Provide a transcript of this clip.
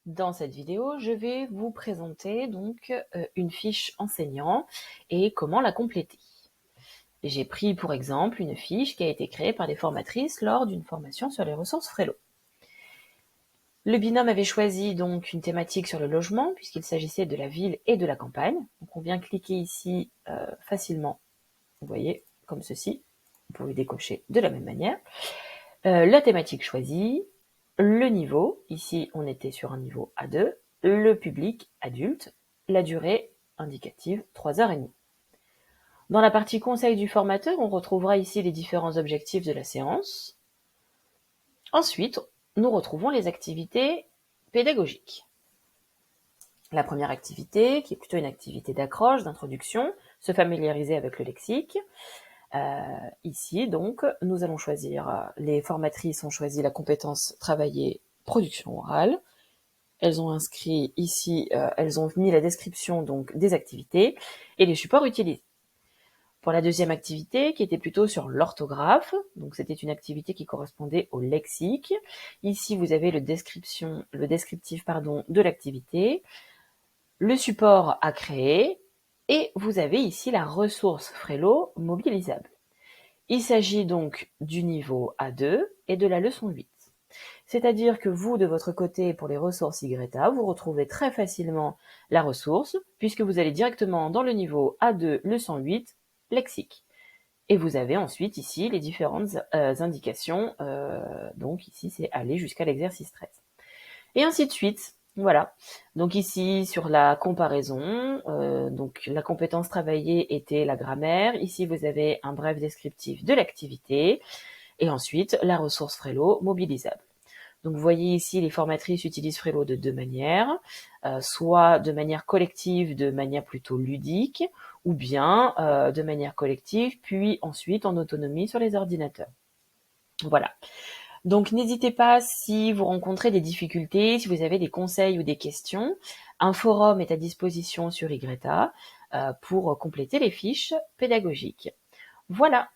Dans cette vidéo, je vais vous présenter donc une fiche enseignant et comment la compléter. J'ai pris pour exemple une fiche qui a été créée par des formatrices lors d'une formation sur les ressources Frello. Le binôme avait choisi donc une thématique sur le logement puisqu'il s'agissait de la ville et de la campagne. Donc on vient cliquer ici facilement, vous voyez, comme ceci. Vous pouvez décocher de la même manière. La thématique choisie, le niveau, ici on était sur un niveau A2, le public adulte, la durée indicative 3h30. Dans la partie conseil du formateur, on retrouvera ici les différents objectifs de la séance. Ensuite, nous retrouvons les activités pédagogiques. La première activité, qui est plutôt une activité d'accroche, d'introduction, se familiariser avec le lexique. Ici, donc, nous allons choisir, les formatrices ont choisi la compétence travailler production orale. Elles ont inscrit ici, elles ont mis la description donc des activités et les supports utilisés. Pour la deuxième activité, qui était plutôt sur l'orthographe, donc c'était une activité qui correspondait au lexique. Ici, vous avez le descriptif de l'activité, le support à créer, et vous avez ici la ressource Frello mobilisable. Il s'agit donc du niveau A2 et de la leçon 8. C'est-à-dire que vous, de votre côté, pour les ressources YA, vous retrouvez très facilement la ressource, puisque vous allez directement dans le niveau A2, leçon 8, lexique. Et vous avez ensuite ici les différentes indications, donc ici c'est aller jusqu'à l'exercice 13. Et ainsi de suite. Voilà. Donc ici, sur la comparaison, donc la compétence travaillée était la grammaire. Ici, vous avez un bref descriptif de l'activité. Et ensuite, la ressource Frello mobilisable. Donc vous voyez ici, les formatrices utilisent Frello de deux manières, soit de manière collective, de manière plutôt ludique, ou bien de manière collective, puis ensuite en autonomie sur les ordinateurs. Voilà. Donc n'hésitez pas si vous rencontrez des difficultés, si vous avez des conseils ou des questions. Un forum est à disposition sur YA pour compléter les fiches pédagogiques. Voilà.